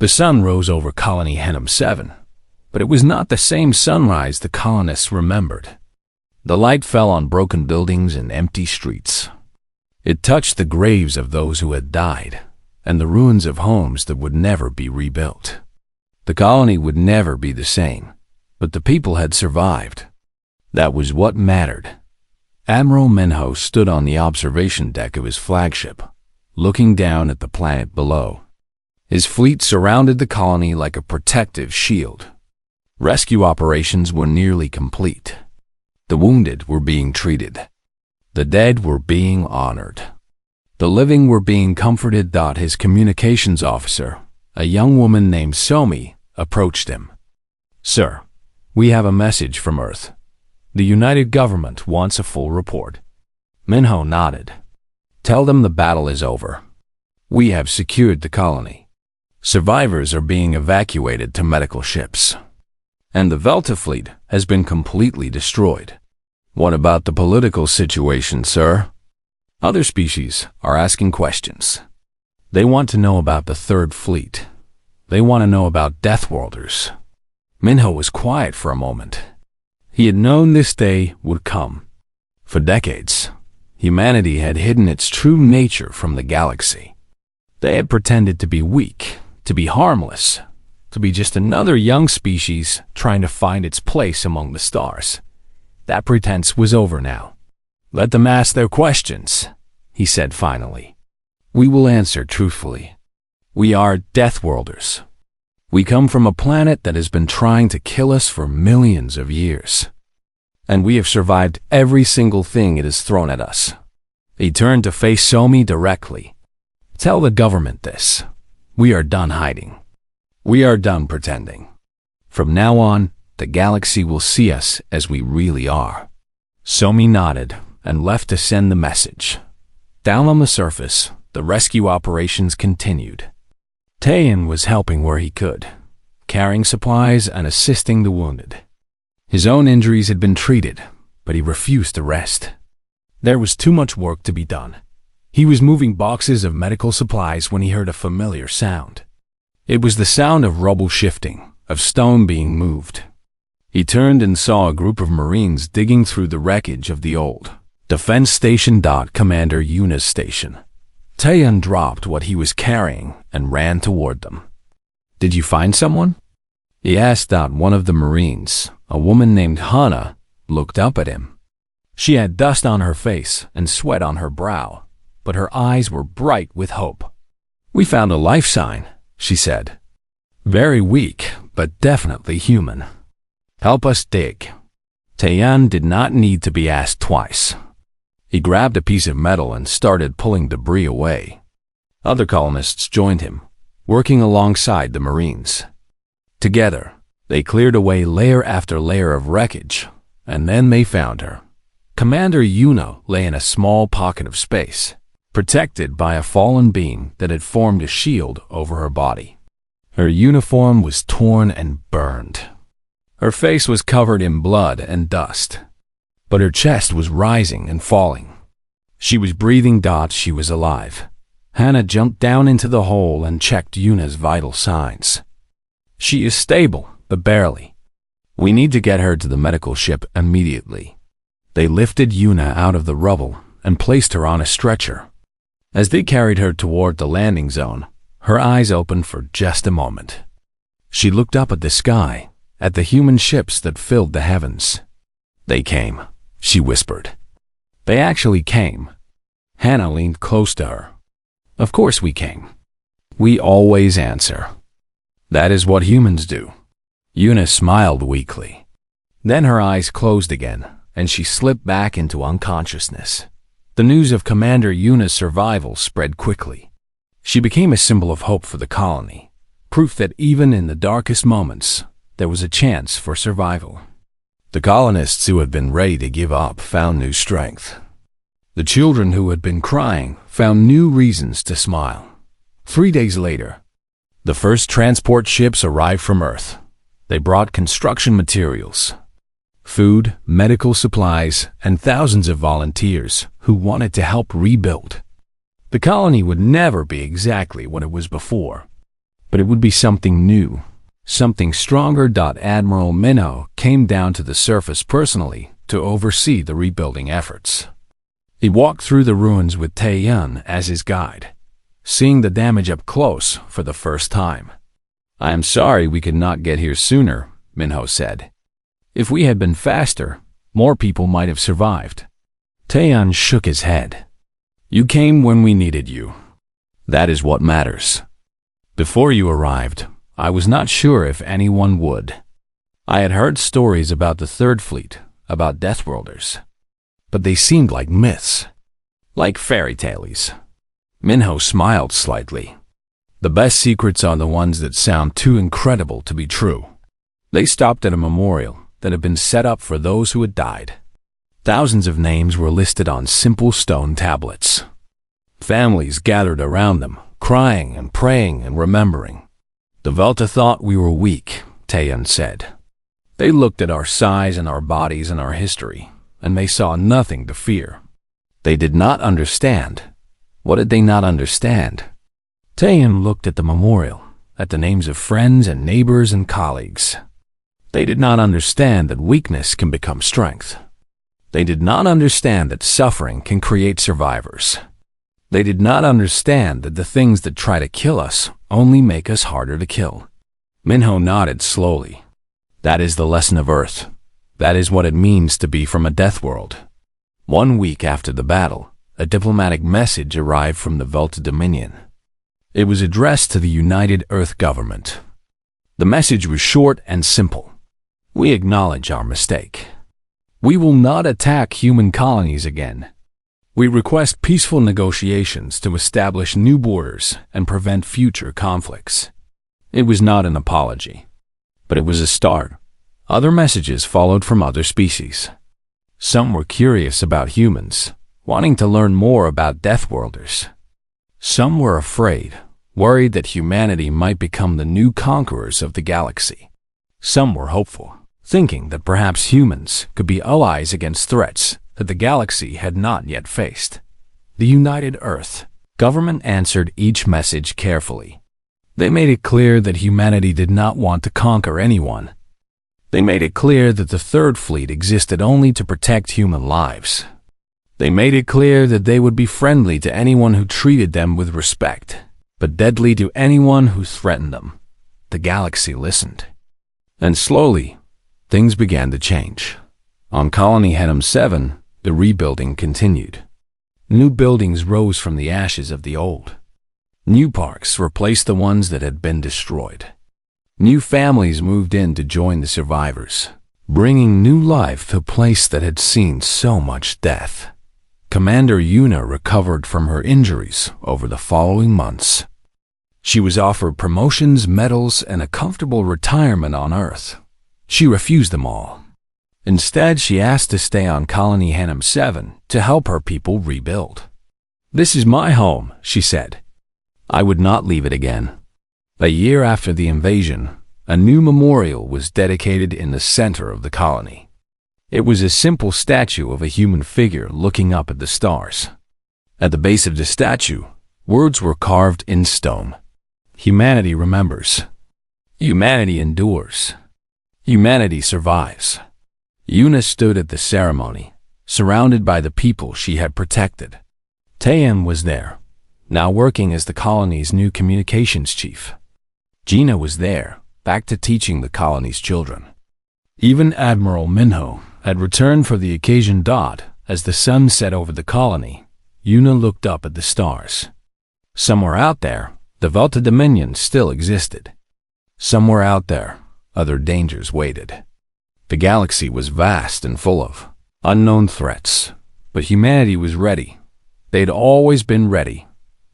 The sun rose over Colony Henham 7, but it was not the same sunrise the colonists remembered. The light fell on broken buildings and empty streets. It touched the graves of those who had died, and the ruins of homes that would never be rebuilt. The colony would never be the same, but the people had survived. That was what mattered. Admiral Minho stood on the observation deck of his flagship, looking down at the planet below. His fleet surrounded the colony like a protective shield. Rescue operations were nearly complete. The wounded were being treated. The dead were being honored. The living were being comforted. His communications officer, a young woman named Somi, approached him. "Sir, we have a message from Earth. The United Government wants a full report." Minho nodded. "Tell them the battle is over. We have secured the colony. Survivors are being evacuated to medical ships. And the Velta fleet has been completely destroyed." "What about the political situation, sir?" "Other species are asking questions. They want to know about the Third Fleet. They want to know about Deathworlders." Minho was quiet for a moment. He had known this day would come. For decades, humanity had hidden its true nature from the galaxy. They had pretended to be weak, to be harmless, to be just another young species trying to find its place among the stars. That pretense was over now. "Let them ask their questions," he said finally. "We will answer truthfully. We are Deathworlders. We come from a planet that has been trying to kill us for millions of years. And we have survived every single thing it has thrown at us." He turned to face Somi directly. "Tell the government this. We are done hiding. We are done pretending. From now on, the galaxy will see us as we really are." Somi nodded and left to send the message. Down on the surface, the rescue operations continued. Taeyan was helping where he could, carrying supplies and assisting the wounded. His own injuries had been treated, but he refused to rest. There was too much work to be done. He was moving boxes of medical supplies when he heard a familiar sound. It was the sound of rubble shifting, of stone being moved. He turned and saw a group of Marines digging through the wreckage of the old defense station. Commander Yuna's station. Taeyan dropped what he was carrying and ran toward them. "Did you find someone?" he asked. One of the Marines, a woman named Hana, looked up at him. She had dust on her face and sweat on her brow, but her eyes were bright with hope. "We found a life sign," she said. "Very weak, but definitely human. Help us dig." Taeyan did not need to be asked twice. He grabbed a piece of metal and started pulling debris away. Other colonists joined him, working alongside the Marines. Together, they cleared away layer after layer of wreckage, and then they found her. Commander Yuna lay in a small pocket of space, protected by a fallen beam that had formed a shield over her body. Her uniform was torn and burned. Her face was covered in blood and dust, but her chest was rising and falling. She was breathing. She was alive. Hannah jumped down into the hole and checked Yuna's vital signs. "She is stable, but barely. We need to get her to the medical ship immediately." They lifted Yuna out of the rubble and placed her on a stretcher. As they carried her toward the landing zone, her eyes opened for just a moment. She looked up at the sky, at the human ships that filled the heavens. "They came," she whispered. "They actually came." Hannah leaned close to her. "Of course we came. We always answer. That is what humans do." Yuna smiled weakly. Then her eyes closed again, and she slipped back into unconsciousness. The news of Commander Yuna's survival spread quickly. She became a symbol of hope for the colony, proof that even in the darkest moments, there was a chance for survival. The colonists who had been ready to give up found new strength. The children who had been crying found new reasons to smile. 3 days later, the first transport ships arrived from Earth. They brought construction materials, food, medical supplies, and thousands of volunteers who wanted to help rebuild. The colony would never be exactly what it was before, But it would be something new, something stronger. Admiral Minho came down to the surface personally to oversee the rebuilding efforts. He walked through the ruins with Tae-yun as his guide, seeing the damage up close for the first time. "I am sorry we could not get here sooner," Minho said. "If we had been faster, more people might have survived." Tae-yun shook his head. "You came when we needed you. That is what matters. Before you arrived, I was not sure if anyone would. I had heard stories about the Third Fleet, about Deathworlders, but they seemed like myths, like fairy tales." Minho smiled slightly. "The best secrets are the ones that sound too incredible to be true." They stopped at a memorial that had been set up for those who had died. Thousands of names were listed on simple stone tablets. Families gathered around them, crying and praying and remembering. "The Velta thought we were weak," Tae-yun said. "They looked at our size and our bodies and our history, and they saw nothing to fear. They did not understand." What did they not understand? Tae-yun looked at the memorial, at the names of friends and neighbors and colleagues. They did not understand that weakness can become strength. They did not understand that suffering can create survivors. They did not understand that the things that try to kill us only make us harder to kill. Minho nodded slowly. "That is the lesson of Earth. That is what it means to be from a death world." 1 week after the battle, a diplomatic message arrived from the Velta Dominion. It was addressed to the United Earth Government. The message was short and simple. "We acknowledge our mistake. We will not attack human colonies again. We request peaceful negotiations to establish new borders and prevent future conflicts." It was not an apology, but it was a start. Other messages followed from other species. Some were curious about humans, wanting to learn more about Deathworlders. Some were afraid, worried that humanity might become the new conquerors of the galaxy. Some were hopeful, thinking that perhaps humans could be allies against threats that the galaxy had not yet faced. The United Earth Government answered each message carefully. They made it clear that humanity did not want to conquer anyone. They made it clear that the Third Fleet existed only to protect human lives. They made it clear that they would be friendly to anyone who treated them with respect, but deadly to anyone who threatened them. The galaxy listened. And slowly, things began to change. On Colony Henham 7, the rebuilding continued. New buildings rose from the ashes of the old. New parks replaced the ones that had been destroyed. New families moved in to join the survivors, bringing new life to a place that had seen so much death. Commander Yuna recovered from her injuries over the following months. She was offered promotions, medals, and a comfortable retirement on Earth. She refused them all. Instead, she asked to stay on Colony Henham 7 to help her people rebuild. "This is my home," she said. "I would not leave it again." A year after the invasion, a new memorial was dedicated in the center of the colony. It was a simple statue of a human figure looking up at the stars. At the base of the statue, words were carved in stone. Humanity remembers. Humanity endures. Humanity survives. Yuna stood at the ceremony, surrounded by the people she had protected. Tae-yun was there, now working as the colony's new communications chief. Gina was there, back to teaching the colony's children. Even Admiral Minho had returned for the occasion. As the sun set over the colony, Yuna looked up at the stars. Somewhere out there, the Velta Dominion still existed. Somewhere out there, other dangers waited. The galaxy was vast and full of unknown threats, but humanity was ready. They'd always been ready,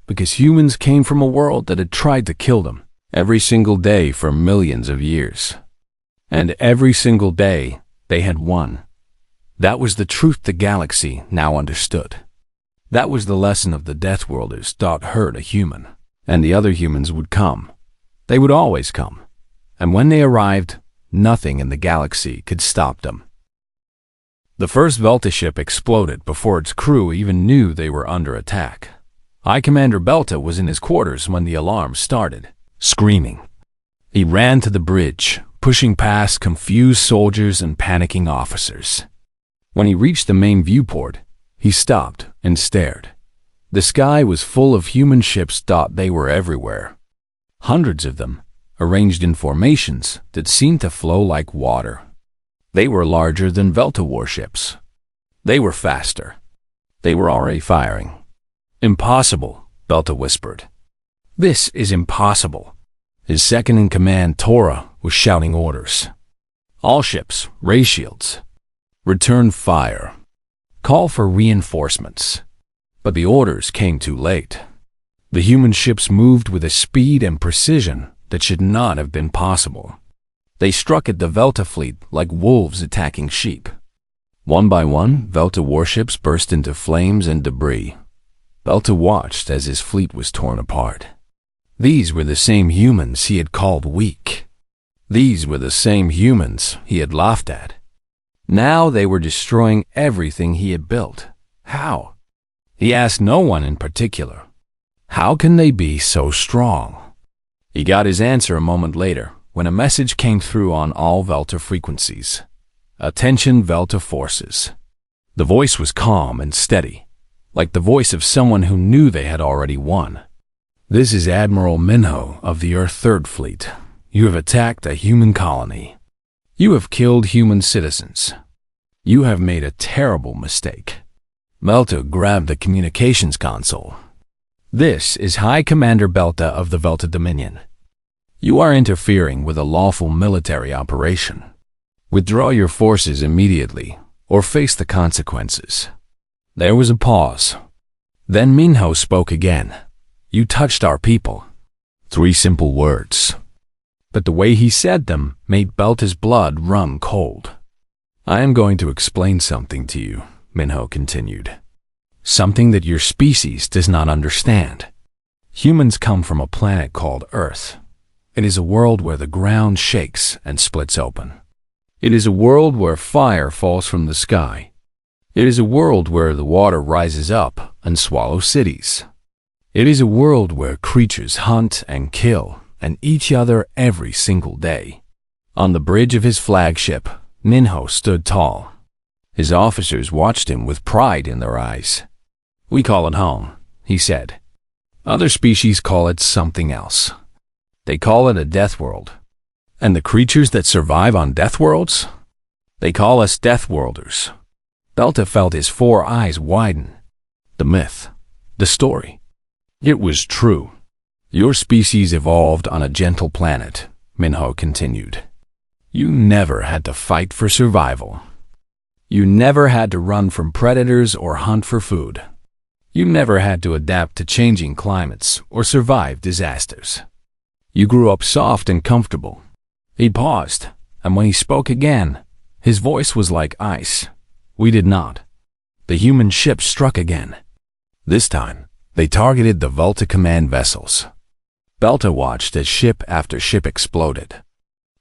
because humans came from a world that had tried to kill them every single day for millions of years. And every single day, they had won. That was the truth the galaxy now understood. That was the lesson of the Deathworlders. Hurt a human, and the other humans would come. They would always come. And when they arrived, nothing in the galaxy could stop them. The first Velta ship exploded before its crew even knew they were under attack. High Commander Belta was in his quarters when the alarm started. screaming. He ran to the bridge, pushing past confused soldiers and panicking officers. When he reached the main viewport, he stopped and stared. The sky was full of human ships. They were everywhere. Hundreds of them, arranged in formations that seemed to flow like water. They were larger than Velta warships. They were faster. They were already firing. "Impossible," Belta whispered. "This is impossible." His second-in-command, Tora, was shouting orders. "All ships, ray shields. Return fire. Call for reinforcements." But the orders came too late. The human ships moved with a speed and precision that should not have been possible. They struck at the Velta fleet like wolves attacking sheep. One by one, Velta warships burst into flames and debris. Belta watched as his fleet was torn apart. These were the same humans he had called weak. These were the same humans he had laughed at. Now they were destroying everything he had built. How? He asked no one in particular. How can they be so strong? He got his answer a moment later when a message came through on all Velta frequencies. "Attention Velta forces." The voice was calm and steady, like the voice of someone who knew they had already won. "This is Admiral Minho of the Earth Third Fleet. You have attacked a human colony. You have killed human citizens. You have made a terrible mistake." Belta grabbed the communications console. "This is High Commander Belta of the Velta Dominion. You are interfering with a lawful military operation. Withdraw your forces immediately, or face the consequences." There was a pause. Then Minho spoke again. "You touched our people." 3 simple words. But the way he said them made Belta's blood run cold. "I am going to explain something to you," Minho continued. "Something that your species does not understand. Humans come from a planet called Earth. It is a world where the ground shakes and splits open. It is a world where fire falls from the sky. It is a world where the water rises up and swallows cities. It is a world where creatures hunt and kill and eat each other every single day." On the bridge of his flagship, Minho stood tall. His officers watched him with pride in their eyes. "We call it home," he said. "Other species call it something else. They call it a death world. And the creatures that survive on death worlds? They call us Deathworlders." Belta felt his 4 eyes widen. The myth, the story. It was true. "Your species evolved on a gentle planet," Minho continued. "You never had to fight for survival. You never had to run from predators or hunt for food. You never had to adapt to changing climates or survive disasters. You grew up soft and comfortable." He paused, and when he spoke again, his voice was like ice. "We did not." The human ships struck again. This time, they targeted the Velta command vessels. Belta watched as ship after ship exploded.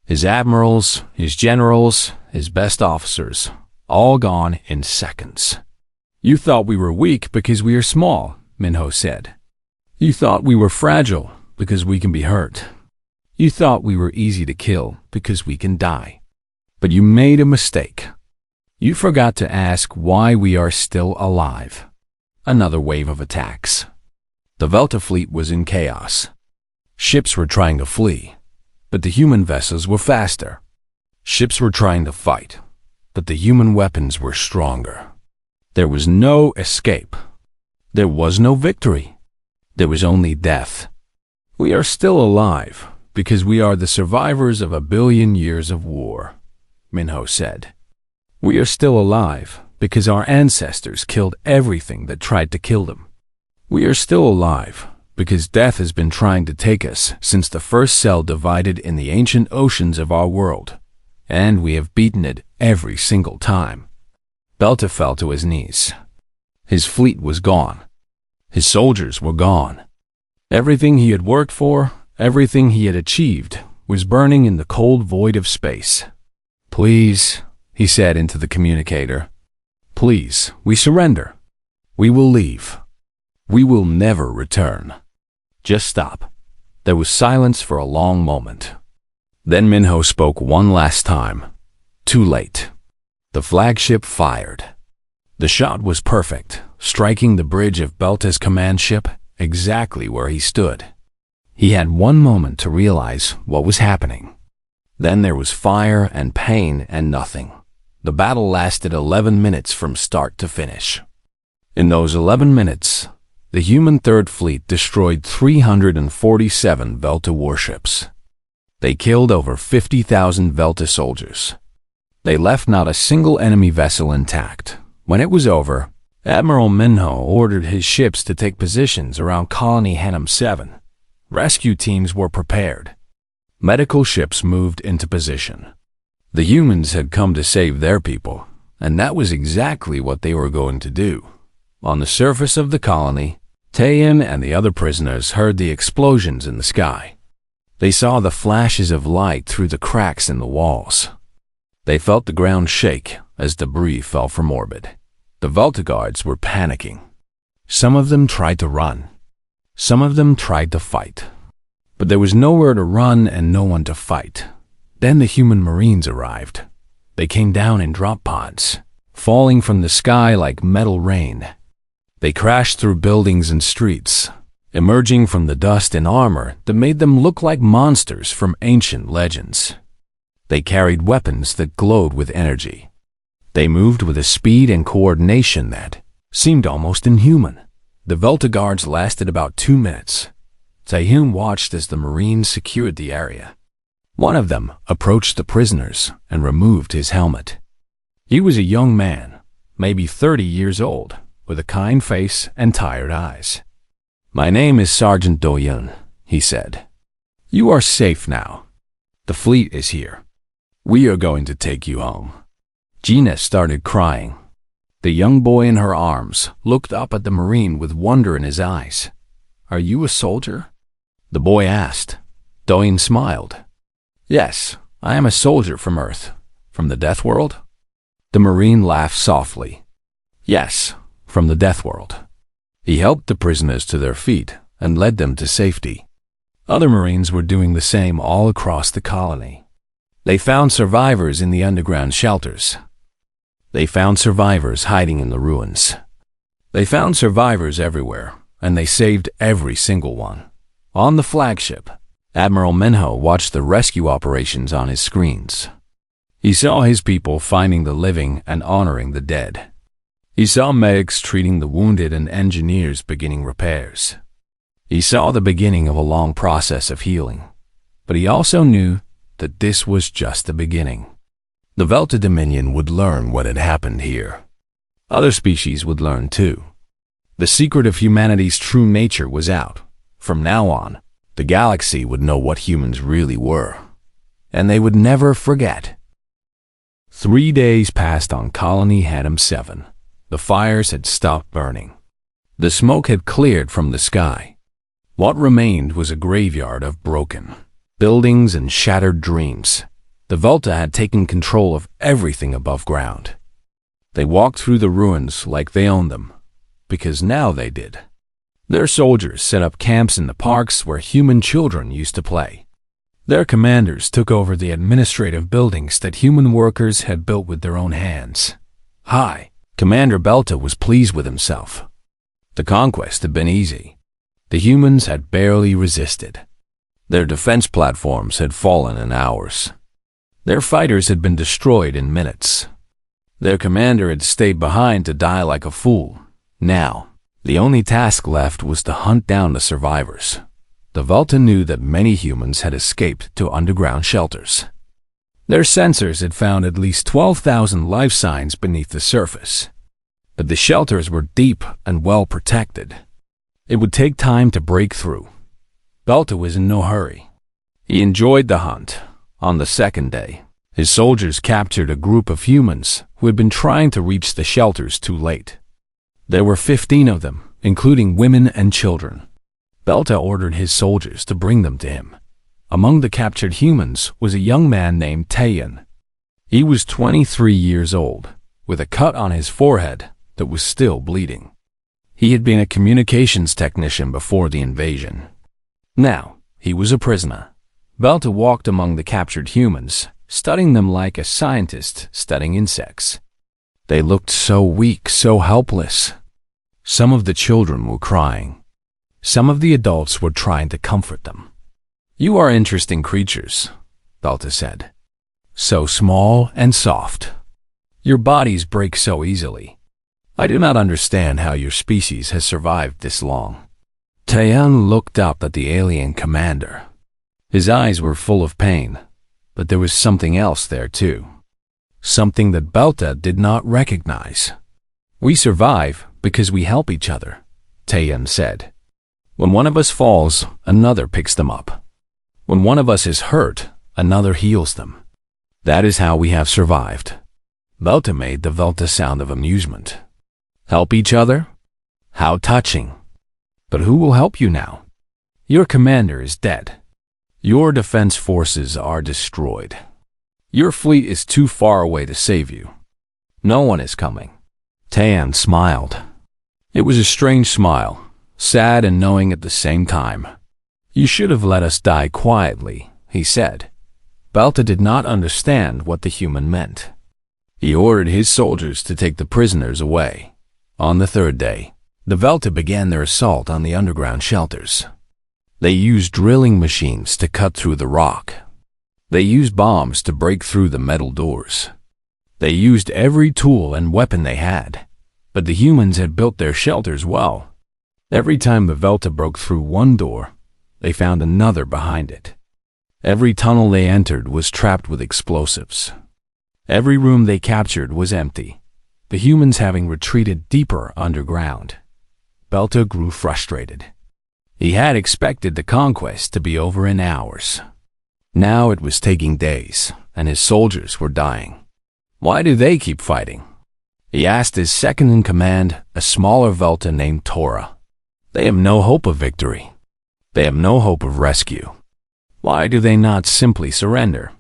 His admirals, his generals, his best officers, all gone in seconds. "You thought we were weak because we are small," Minho said. "You thought we were fragile because we can be hurt. You thought we were easy to kill because we can die. But you made a mistake. You forgot to ask why we are still alive." Another wave of attacks. The Velta fleet was in chaos. Ships were trying to flee, but the human vessels were faster. Ships were trying to fight, but the human weapons were stronger. There was no escape. There was no victory. There was only death. "We are still alive because we are the survivors of 1 billion years of war," Minho said. "We are still alive because our ancestors killed everything that tried to kill them. We are still alive because death has been trying to take us since the first cell divided in the ancient oceans of our world, and we have beaten it every single time." Belta fell to his knees. His fleet was gone. His soldiers were gone. Everything he had worked for, everything he had achieved, was burning in the cold void of space. "Please," he said into the communicator. "Please, we surrender. We will leave. We will never return. Just stop. There was silence for a long moment. Then Minho spoke one last time. Too late. The flagship fired. The shot was perfect, striking the bridge of Belta's command ship exactly where he stood. He had one moment to realize what was happening. Then there was fire and pain and nothing. The battle lasted 11 minutes from start to finish. In those 11 minutes, the human Third Fleet destroyed 347 Velta warships. They killed over 50,000 Velta soldiers. They left not a single enemy vessel intact. When it was over, Admiral Minho ordered his ships to take positions around Colony Henham 7. Rescue teams were prepared. Medical ships moved into position. The humans had come to save their people, and that was exactly what they were going to do. On the surface of the colony, Taeyeon and the other prisoners heard the explosions in the sky. They saw the flashes of light through the cracks in the walls. They felt the ground shake as debris fell from orbit. The Velta guards were panicking. Some of them tried to run. Some of them tried to fight. But there was nowhere to run and no one to fight. Then the human Marines arrived. They came down in drop pods, falling from the sky like metal rain. They crashed through buildings and streets, emerging from the dust in armor that made them look like monsters from ancient legends. They carried weapons that glowed with energy. They moved with a speed and coordination that seemed almost inhuman. The Velta guards lasted about 2 minutes. Taeyeon watched as the Marines secured the area. One of them approached the prisoners and removed his helmet. He was a young man, maybe 30 years old, with a kind face and tired eyes. "My name is Sergeant Doyeon," he said. "You are safe now. The fleet is here. We are going to take you home." Gina started crying. The young boy in her arms looked up at the Marine with wonder in his eyes. "Are you a soldier?" the boy asked. Doyeon smiled. "Yes, I am a soldier from Earth. From the Death World?" The Marine laughed softly. "Yes, from the Death World." He helped the prisoners to their feet and led them to safety. Other Marines were doing the same all across the colony. They found survivors in the underground shelters. They found survivors hiding in the ruins. They found survivors everywhere, and they saved every single one. On the flagship, Admiral Minho watched the rescue operations on his screens. He saw his people finding the living and honoring the dead. He saw medics treating the wounded and engineers beginning repairs. He saw the beginning of a long process of healing, but he also knew that this was just the beginning. The Velta Dominion would learn what had happened here. Other species would learn too. The secret of humanity's true nature was out. From now on, the galaxy would know what humans really were, and they would never forget. 3 days passed on Colony Henham 7. The fires had stopped burning. The smoke had cleared from the sky. What remained was a graveyard of broken buildings and shattered dreams. The Velta had taken control of everything above ground. They walked through the ruins like they owned them, because now they did. Their soldiers set up camps in the parks where human children used to play. Their commanders took over the administrative buildings that human workers had built with their own hands. Hi, Commander Belta was pleased with himself. The conquest had been easy. The humans had barely resisted. Their defense platforms had fallen in hours. Their fighters had been destroyed in minutes. Their commander had stayed behind to die like a fool. Now, the only task left was to hunt down the survivors. The Velta knew that many humans had escaped to underground shelters. Their sensors had found at least 12,000 life signs beneath the surface. But the shelters were deep and well protected. It would take time to break through. Belta was in no hurry. He enjoyed the hunt. On the second day, his soldiers captured a group of humans who had been trying to reach the shelters too late. There were 15 of them, including women and children. Belta ordered his soldiers to bring them to him. Among the captured humans was a young man named Taeyeon. He was 23 years old, with a cut on his forehead that was still bleeding. He had been a communications technician before the invasion. Now, He was a prisoner. Belta walked among the captured humans, studying them like a scientist studying insects. They looked so weak, so helpless. Some of the children were crying. Some of the adults were trying to comfort them. "You are interesting creatures," Belta said. "So small and soft. Your bodies break so easily. I do not understand how your species has survived this long." Tayan looked up at the alien commander. His eyes were full of pain, but there was something else there too. Something that Belta did not recognize. "We survive because we help each other," Tayan said. "When one of us falls, another picks them up. When one of us is hurt, another heals them. That is how we have survived." Belta made the Velta sound of amusement. "Help each other? How touching. But who will help you now? Your commander is dead. Your defense forces are destroyed. Your fleet is too far away to save you. No one is coming." Tayan smiled. It was a strange smile, sad and knowing at the same time. "You should have let us die quietly," he said. Belta did not understand what the human meant. He ordered his soldiers to take the prisoners away. On the third day, the Velta began their assault on the underground shelters. They used drilling machines to cut through the rock. They used bombs to break through the metal doors. They used every tool and weapon they had, but the humans had built their shelters well. Every time the Velta broke through one door, they found another behind it. Every tunnel they entered was trapped with explosives. Every room they captured was empty, the humans having retreated deeper underground. Belta grew frustrated. He had expected the conquest to be over in hours. Now it was taking days, and his soldiers were dying. Why do they keep fighting? He asked his second-in-command, a smaller Velta named Tora. They have no hope of victory. They have no hope of rescue. Why do they not simply surrender?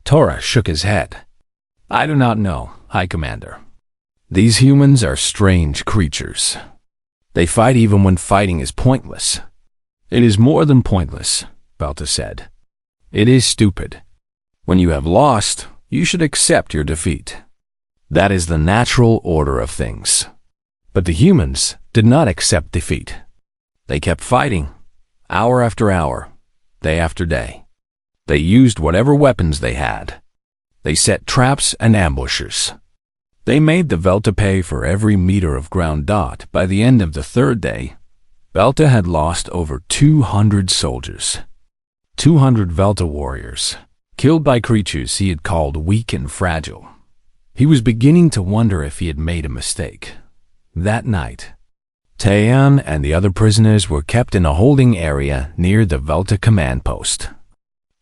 Tora shook his head. "I do not know, High Commander. These humans are strange creatures. They fight even when fighting is pointless." "It is more than pointless," Belta said. "It is stupid. When you have lost, you should accept your defeat. That is the natural order of things." But the humans did not accept defeat. They kept fighting, hour after hour, day after day. They used whatever weapons they had. They set traps and ambushes. They made the Velta pay for every meter of ground dot. By the end of the third day, Belta had lost over 200 soldiers. 200 Velta warriors, killed by creatures he had called weak and fragile. He was beginning to wonder if he had made a mistake. That night, Tayan and the other prisoners were kept in a holding area near the Velta command post.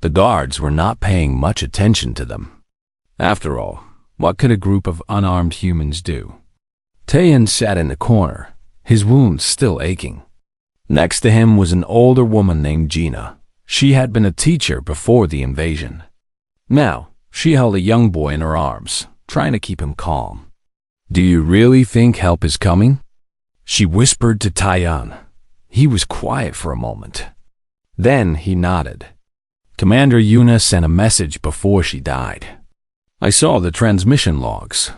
The guards were not paying much attention to them. After all, what could a group of unarmed humans do? Tayan sat in the corner, his wounds still aching. Next to him was an older woman named Gina. She had been a teacher before the invasion. Now, she held a young boy in her arms, trying to keep him calm. "Do you really think help is coming?" she whispered to Tayan. He was quiet for a moment. Then he nodded. Commander Yuna sent a message before she died. I saw the transmission logs.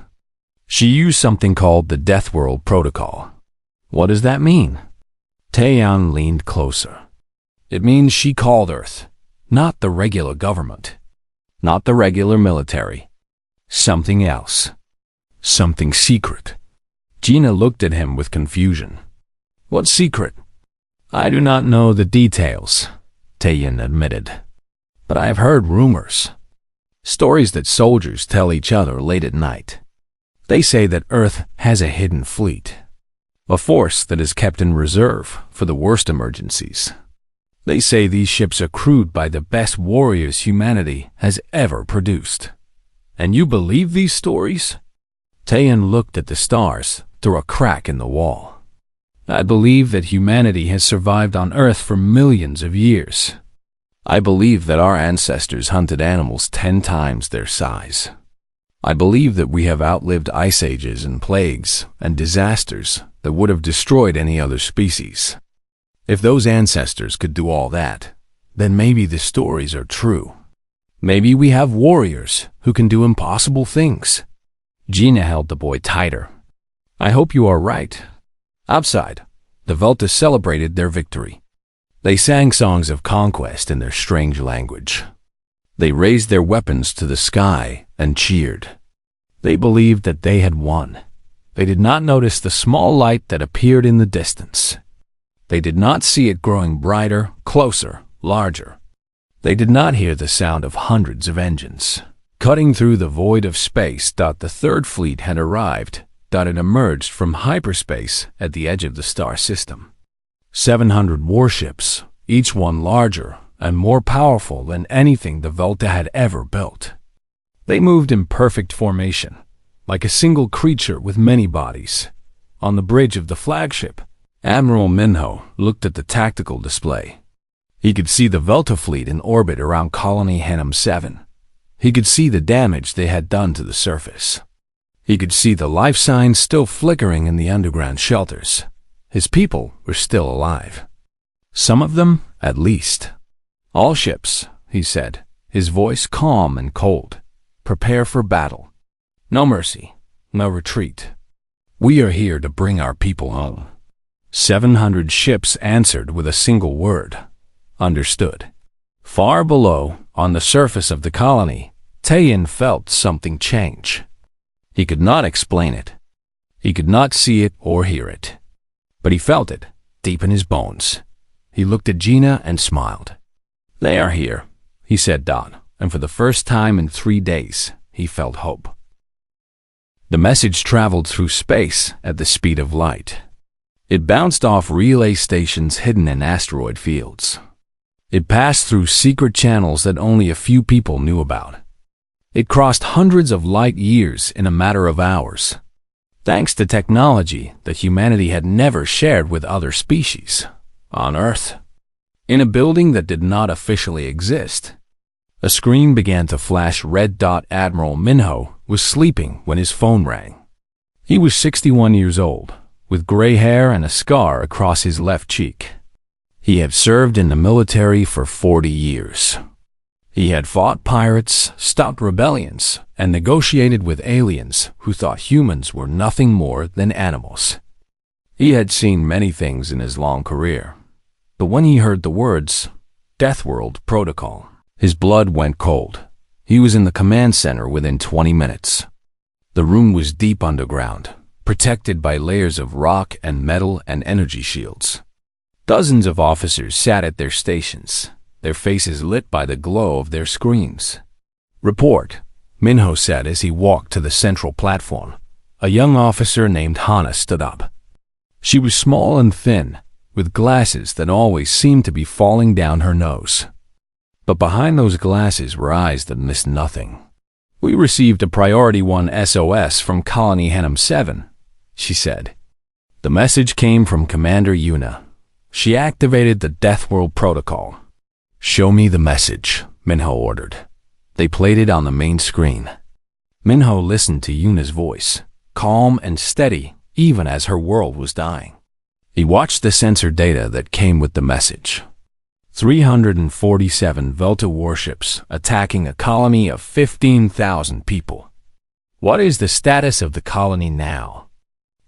She used something called the Deathworld Protocol. What does that mean? Tayan leaned closer. It means she called Earth, not the regular government, not the regular military. Something else. Something secret. Gina looked at him with confusion. What secret? I do not know the details, Tayan admitted. But I have heard rumors. Stories that soldiers tell each other late at night. They say that Earth has a hidden fleet, a force that is kept in reserve for the worst emergencies. They say these ships are crewed by the best warriors humanity has ever produced. And you believe these stories? Tayan looked at the stars through a crack in the wall. I believe that humanity has survived on Earth for millions of years. I believe that our ancestors hunted animals 10 times their size. I believe that we have outlived ice ages and plagues and disasters that would have destroyed any other species. If those ancestors could do all that, then maybe the stories are true. Maybe we have warriors who can do impossible things. Gina held the boy tighter. I hope you are right. Outside, the Velta celebrated their victory. They sang songs of conquest in their strange language. They raised their weapons to the sky and cheered. They believed that they had won. They did not notice the small light that appeared in the distance. They did not see it growing brighter, closer, larger. They did not hear the sound of hundreds of engines. Cutting through the void of space, the third fleet had arrived. It emerged from hyperspace at the edge of the star system. 700 warships, each one larger and more powerful than anything the Velta had ever built. They moved in perfect formation, like a single creature with many bodies. On the bridge of the flagship, Admiral Minho looked at the tactical display. He could see the Velta fleet in orbit around Colony Henham 7. He could see the damage they had done to the surface. He could see the life signs still flickering in the underground shelters. His people were still alive. Some of them, at least. All ships, he said, his voice calm and cold. Prepare for battle. No mercy, no retreat. We are here to bring our people home. 700 ships answered with a single word. Understood. Far below, on the surface of the colony, Tayin felt something change. He could not explain it. He could not see it or hear it. But he felt it, deep in his bones. He looked at Gina and smiled. They are here, he said, and for the first time in 3 days, he felt hope. The message traveled through space at the speed of light. It bounced off relay stations hidden in asteroid fields. It passed through secret channels that only a few people knew about. It crossed hundreds of light years in a matter of hours, thanks to technology that humanity had never shared with other species on Earth. In a building that did not officially exist, a screen began to flash red. Admiral Minho was sleeping when his phone rang. He was 61 years old, with gray hair and a scar across his left cheek. He had served in the military for 40 years. He had fought pirates, stopped rebellions, and negotiated with aliens who thought humans were nothing more than animals. He had seen many things in his long career, but when he heard the words, Deathworld Protocol, his blood went cold. He was in the command center within 20 minutes. The room was deep underground, protected by layers of rock and metal and energy shields. Dozens of officers sat at their stations, their faces lit by the glow of their screens. Report, Minho said as he walked to the central platform. A young officer named Hana stood up. She was small and thin, with glasses that always seemed to be falling down her nose. But behind those glasses were eyes that missed nothing. We received a Priority 1 SOS from Colony Henham 7, she said. The message came from Commander Yuna. She activated the Deathworld Protocol. Show me the message, Minho ordered. They played it on the main screen. Minho listened to Yuna's voice, calm and steady, even as her world was dying. He watched the sensor data that came with the message. 347 Velta warships attacking a colony of 15,000 people. What is the status of the colony now?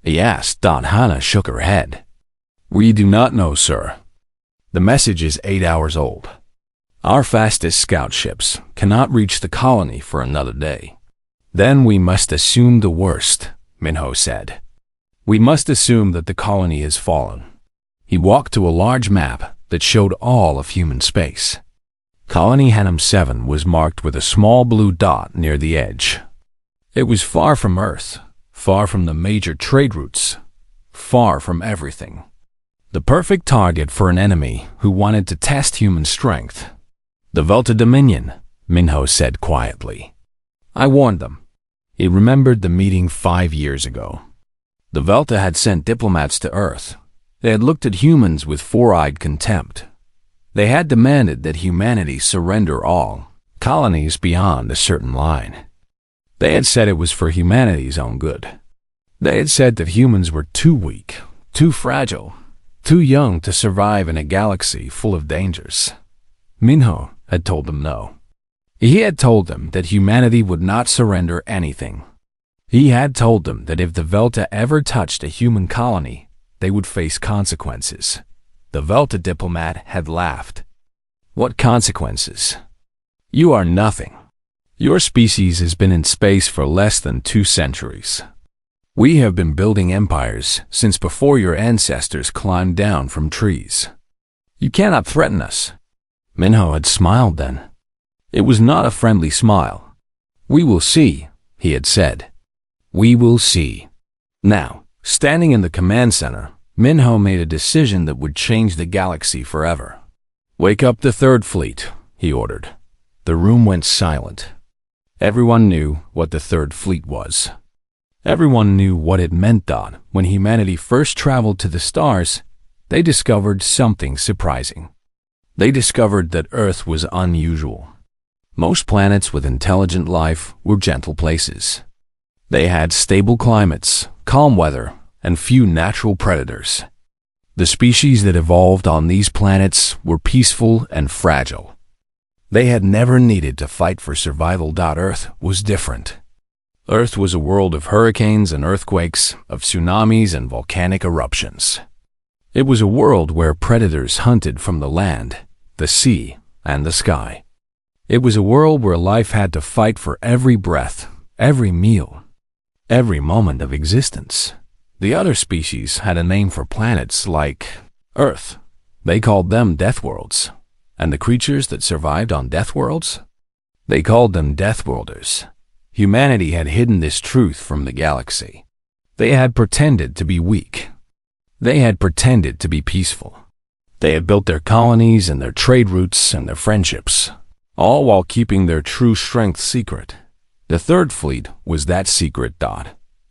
He asked. Hana shook her head. We do not know, sir. The message is 8 hours old. Our fastest scout ships cannot reach the colony for another day. Then we must assume the worst, Minho said. We must assume that the colony has fallen. He walked to a large map that showed all of human space. Colony Henham 7 was marked with a small blue dot near the edge. It was far from Earth, far from the major trade routes, far from everything. The perfect target for an enemy who wanted to test human strength. The Velta Dominion, Minho said quietly. I warned them. He remembered the meeting 5 years ago. The Velta had sent diplomats to Earth. They had looked at humans with four-eyed contempt. They had demanded that humanity surrender all colonies beyond a certain line. They had said it was for humanity's own good. They had said that humans were too weak, too fragile, too young to survive in a galaxy full of dangers. Minho had told them no. He had told them that humanity would not surrender anything. He had told them that if the Velta ever touched a human colony, they would face consequences. The Velta diplomat had laughed. What consequences? You are nothing. Your species has been in space for less than 2 centuries. We have been building empires since before your ancestors climbed down from trees. You cannot threaten us. Minho had smiled then. It was not a friendly smile. We will see, he had said. We will see. Now, standing in the command center, Minho made a decision that would change the galaxy forever. Wake up the Third Fleet, he ordered. The room went silent. Everyone knew what the Third Fleet was. Everyone knew what it meant that when humanity first traveled to the stars, they discovered something surprising. They discovered that Earth was unusual. Most planets with intelligent life were gentle places. They had stable climates, calm weather, and few natural predators. The species that evolved on these planets were peaceful and fragile. They had never needed to fight for survival. Earth was different. Earth was a world of hurricanes and earthquakes, of tsunamis and volcanic eruptions. It was a world where predators hunted from the land, the sea, and the sky. It was a world where life had to fight for every breath, every meal, every moment of existence. The other species had a name for planets like Earth. They called them Deathworlds. And the creatures that survived on Deathworlds? They called them Deathworlders. Humanity had hidden this truth from the galaxy. They had pretended to be weak. They had pretended to be peaceful. They had built their colonies and their trade routes and their friendships, all while keeping their true strength secret. The Third Fleet was that secret.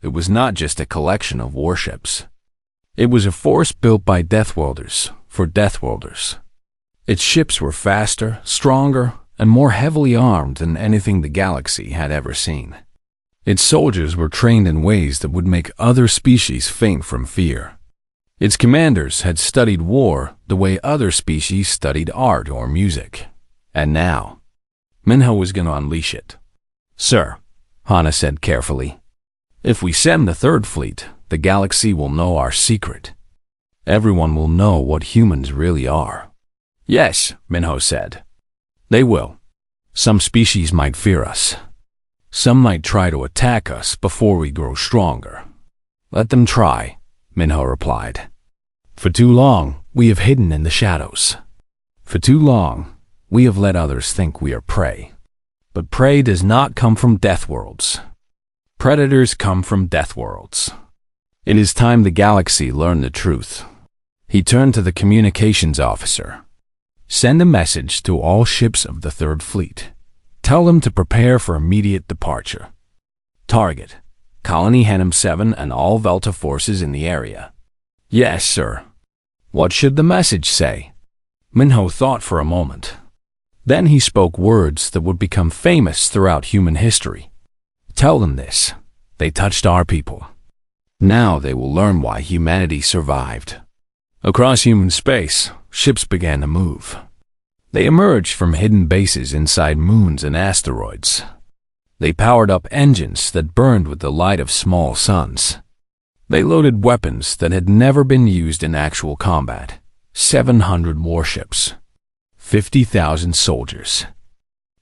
It was not just a collection of warships. It was a force built by Deathworlders for Deathworlders. Its ships were faster, stronger, and more heavily armed than anything the galaxy had ever seen. Its soldiers were trained in ways that would make other species faint from fear. Its commanders had studied war the way other species studied art or music. And now, Minho was going to unleash it. Sir, Hana said carefully, if we send the Third Fleet, the galaxy will know our secret. Everyone will know what humans really are. Yes, Minho said. They will. Some species might fear us. Some might try to attack us before we grow stronger. Let them try, Minho replied. For too long, we have hidden in the shadows. For too long, we have let others think we are prey. But prey does not come from Deathworlds. Predators come from Deathworlds. It is time the galaxy learned the truth. He turned to the communications officer. Send a message to all ships of the Third Fleet. Tell them to prepare for immediate departure. Target: Colony Henham 7 and all Velta forces in the area. Yes, sir. What should the message say? Minho thought for a moment. Then he spoke words that would become famous throughout human history. Tell them this. They touched our people. Now they will learn why humanity survived. Across human space, ships began to move. They emerged from hidden bases inside moons and asteroids. They powered up engines that burned with the light of small suns. They loaded weapons that had never been used in actual combat. 700 warships. 50,000 soldiers.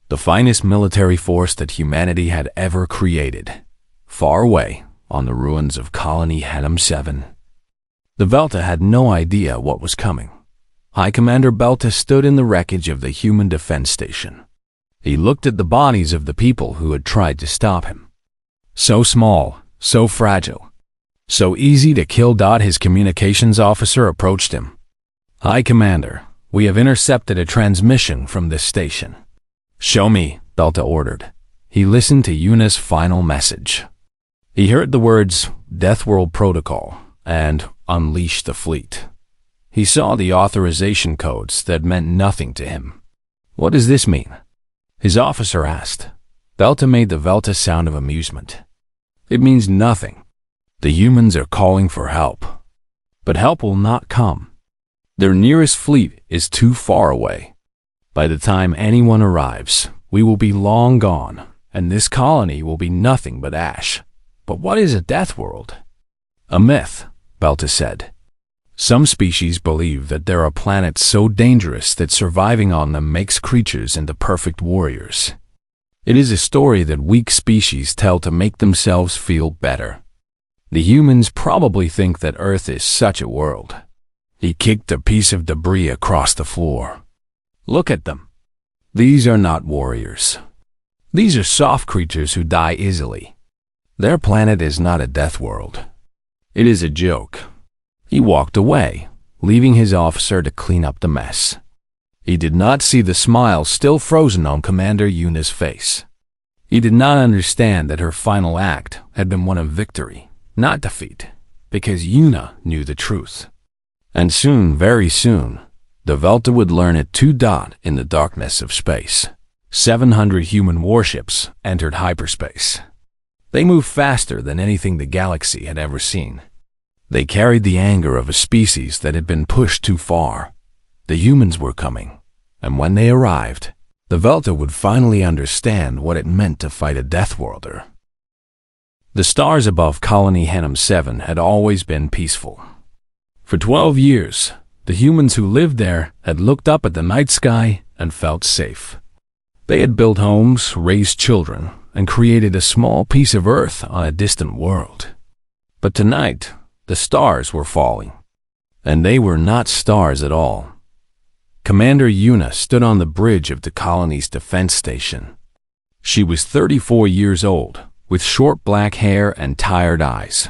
The finest military force that humanity had ever created. Far away, on the ruins of Colony Henham 7. The Velta had no idea what was coming. High Commander Belta stood in the wreckage of the human defense station. He looked at the bodies of the people who had tried to stop him. So small, so fragile, so easy to kill. His communications officer approached him. High Commander, we have intercepted a transmission from this station. Show me, Belta ordered. He listened to Yuna's final message. He heard the words, Deathworld Protocol, and Unleash the Fleet. He saw the authorization codes that meant nothing to him. What does this mean? His officer asked. Belta made the Velta sound of amusement. It means nothing. The humans are calling for help. But help will not come. Their nearest fleet is too far away. By the time anyone arrives, we will be long gone, and this colony will be nothing but ash. But what is a death world? A myth, Belta said. Some species believe that there are planets so dangerous that surviving on them makes creatures into perfect warriors. It is a story that weak species tell to make themselves feel better. The humans probably think that Earth is such a world. He kicked a piece of debris across the floor. Look at them. These are not warriors. These are soft creatures who die easily. Their planet is not a death world. It is a joke. He walked away, leaving his officer to clean up the mess. He did not see the smile still frozen on Commander Yuna's face. He did not understand that her final act had been one of victory, not defeat, because Yuna knew the truth. And soon, very soon, the Velta would learn it too. In the darkness of space, 700 human warships entered hyperspace. They moved faster than anything the galaxy had ever seen. They carried the anger of a species that had been pushed too far. The humans were coming, and when they arrived, the Velta would finally understand what it meant to fight a Deathworlder. The stars above Colony Henham 7 had always been peaceful. For 12 years, the humans who lived there had looked up at the night sky and felt safe. They had built homes, raised children, and created a small piece of Earth on a distant world. But tonight, the stars were falling. And they were not stars at all. Commander Yuna stood on the bridge of the colony's defense station. She was 34 years old, with short black hair and tired eyes.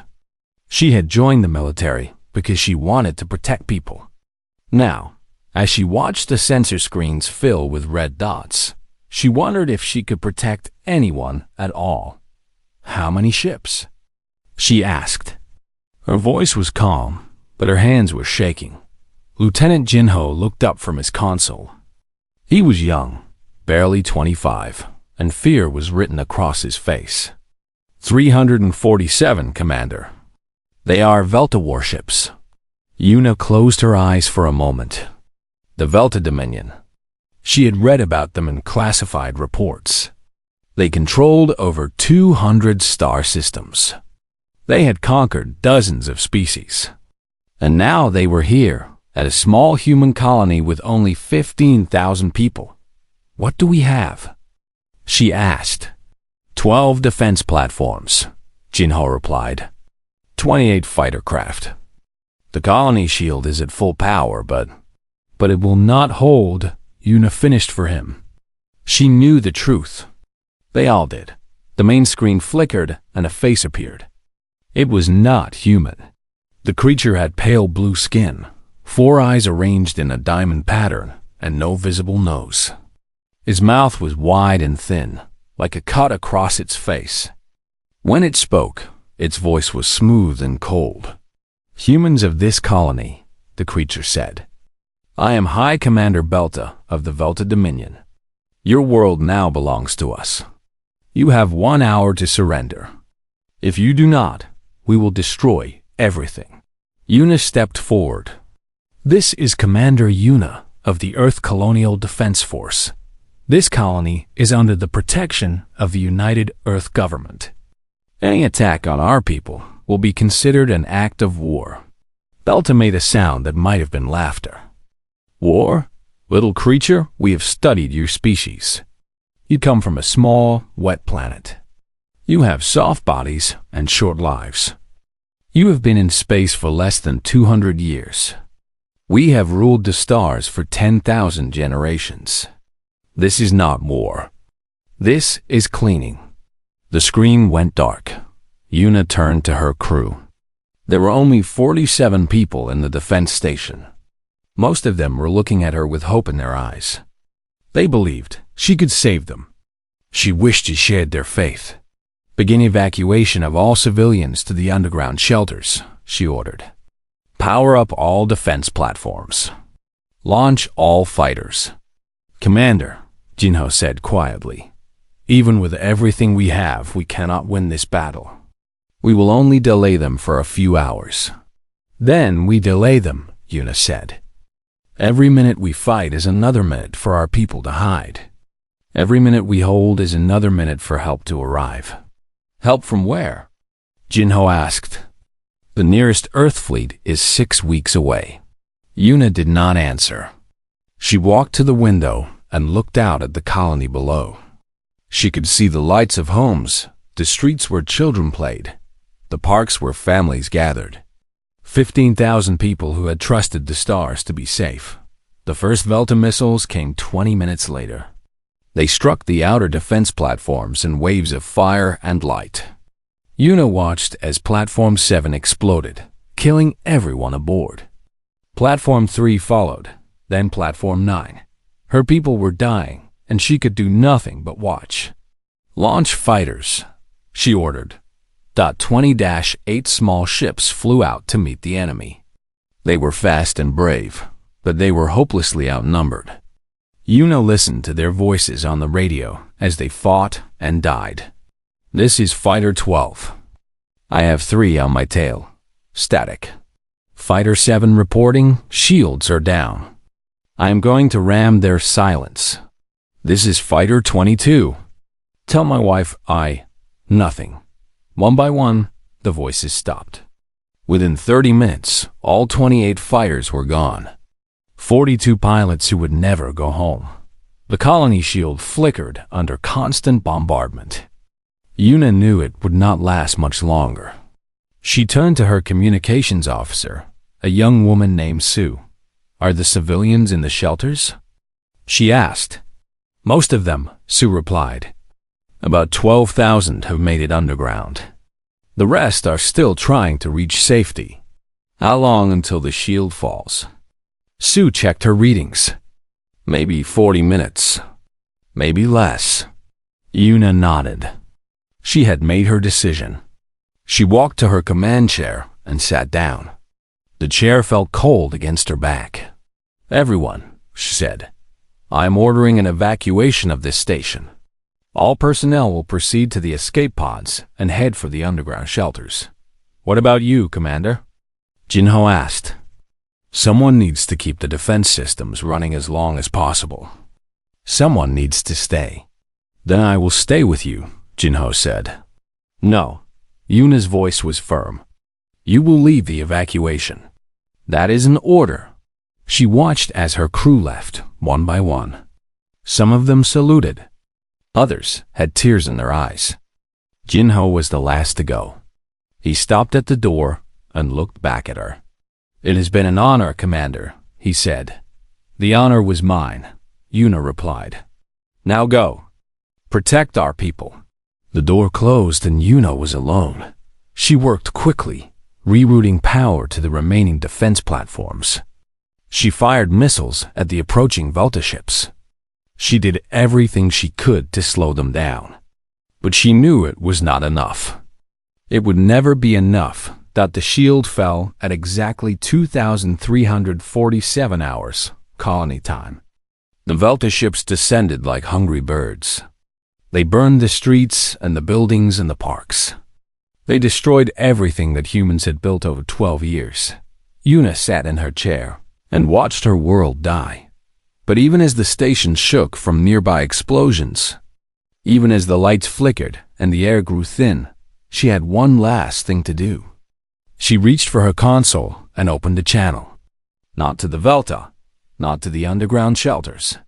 She had joined the military because she wanted to protect people. Now, as she watched the sensor screens fill with red dots, she wondered if she could protect anyone at all. How many ships? She asked. Her voice was calm, but her hands were shaking. Lieutenant Jinho looked up from his console. He was young, barely 25, and fear was written across his face. 347, Commander. They are Velta warships. Yuna closed her eyes for a moment. The Velta Dominion. She had read about them in classified reports. They controlled over 200 star systems. They had conquered dozens of species. And now they were here, at a small human colony with only 15,000 people. What do we have? She asked. 12 defense platforms, Jinho replied. 28 fighter craft. The colony shield is at full power, but it will not hold. Yuna finished for him. She knew the truth. They all did. The main screen flickered and a face appeared. It was not human. The creature had pale blue skin, 4 eyes arranged in a diamond pattern, and no visible nose. His mouth was wide and thin, like a cut across its face. When it spoke, its voice was smooth and cold. Humans of this colony, the creature said. I am High Commander Belta of the Velta Dominion. Your world now belongs to us. You have 1 hour to surrender. If you do not, we will destroy everything. Yuna stepped forward. This is Commander Yuna of the Earth Colonial Defense Force. This colony is under the protection of the United Earth Government. Any attack on our people will be considered an act of war. Belta made a sound that might have been laughter. War? Little creature, we have studied your species. You come from a small, wet planet. You have soft bodies and short lives. You have been in space for less than 200 years. We have ruled the stars for 10,000 generations. This is not war. This is cleaning. The screen went dark. Yuna turned to her crew. There were only 47 people in the defense station. Most of them were looking at her with hope in their eyes. They believed she could save them. She wished she shared their faith. Begin evacuation of all civilians to the underground shelters, she ordered. Power up all defense platforms. Launch all fighters. Commander, Jinho said quietly, even with everything we have, we cannot win this battle. We will only delay them for a few hours. Then we delay them, Yuna said. Every minute we fight is another minute for our people to hide. Every minute we hold is another minute for help to arrive. Help from where? Jinho asked. The nearest Earth fleet is 6 weeks away. Yuna did not answer. She walked to the window and looked out at the colony below. She could see the lights of homes, the streets where children played, the parks where families gathered. 15,000 people who had trusted the stars to be safe. The first Velta missiles came 20 minutes later. They struck the outer defense platforms in waves of fire and light. Yuna watched as Platform 7 exploded, killing everyone aboard. Platform 3 followed, then Platform 9. Her people were dying, and she could do nothing but watch. Launch fighters, she ordered. 20-8 small ships flew out to meet the enemy. They were fast and brave, but they were hopelessly outnumbered. Yuna listened to their voices on the radio as they fought and died. This is Fighter 12. I have 3 on my tail. Static. Fighter 7 reporting, shields are down. I am going to ram their silence. This is Fighter 22. Tell my wife nothing. One by one, the voices stopped. Within 30 minutes, all 28 fighters were gone. 42 pilots who would never go home. The colony shield flickered under constant bombardment. Yuna knew it would not last much longer. She turned to her communications officer, a young woman named Sue. Are the civilians in the shelters? She asked. Most of them, Sue replied. About 12,000 have made it underground. The rest are still trying to reach safety. How long until the shield falls? Sue checked her readings. Maybe 40 minutes. Maybe less. Yuna nodded. She had made her decision. She walked to her command chair and sat down. The chair felt cold against her back. Everyone, she said, I am ordering an evacuation of this station. All personnel will proceed to the escape pods and head for the underground shelters. What about you, Commander? Jinho asked. Someone needs to keep the defense systems running as long as possible. Someone needs to stay. Then I will stay with you, Jinho said. No. Yuna's voice was firm. You will lead the evacuation. That is an order. She watched as her crew left, one by one. Some of them saluted. Others had tears in their eyes. Jinho was the last to go. He stopped at the door and looked back at her. It has been an honor, Commander, he said. The honor was mine, Yuna replied. Now go. Protect our people. The door closed and Yuna was alone. She worked quickly, rerouting power to the remaining defense platforms. She fired missiles at the approaching Velta ships. She did everything she could to slow them down. But she knew it was not enough. It would never be enough that the shield fell at exactly 2,347 hours, colony time. The Velta ships descended like hungry birds. They burned the streets and the buildings and the parks. They destroyed everything that humans had built over 12 years. Yuna sat in her chair and watched her world die. But even as the station shook from nearby explosions, even as the lights flickered and the air grew thin, she had one last thing to do. She reached for her console and opened a channel. Not to the Velta, not to the underground shelters.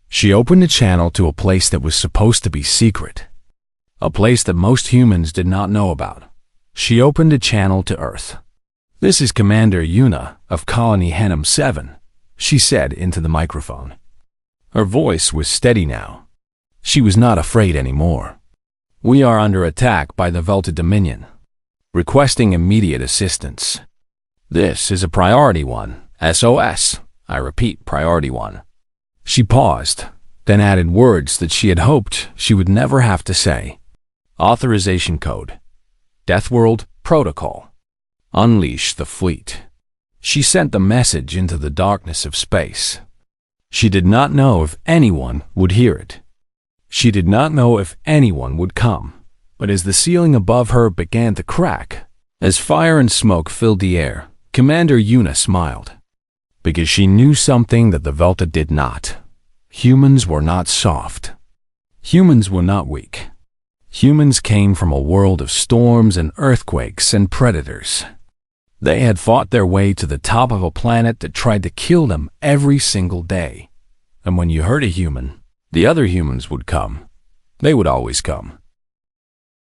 She opened a channel to a place that was supposed to be secret. A place that most humans did not know about. She opened a channel to Earth. This is Commander Yuna of Colony Henham 7, she said into the microphone. Her voice was steady now. She was not afraid anymore. We are under attack by the Velta Dominion, requesting immediate assistance. This is a priority one, SOS. I repeat, priority one. She paused, then added words that she had hoped she would never have to say. Authorization code. Deathworld protocol. Unleash the fleet. She sent the message into the darkness of space. She did not know if anyone would hear it. She did not know if anyone would come, but as the ceiling above her began to crack, as fire and smoke filled the air, Commander Yuna smiled. because she knew something that the Velta did not. Humans were not soft. Humans were not weak. Humans came from a world of storms and earthquakes and predators. They had fought their way to the top of a planet that tried to kill them every single day. And when you hurt a human, the other humans would come. They would always come.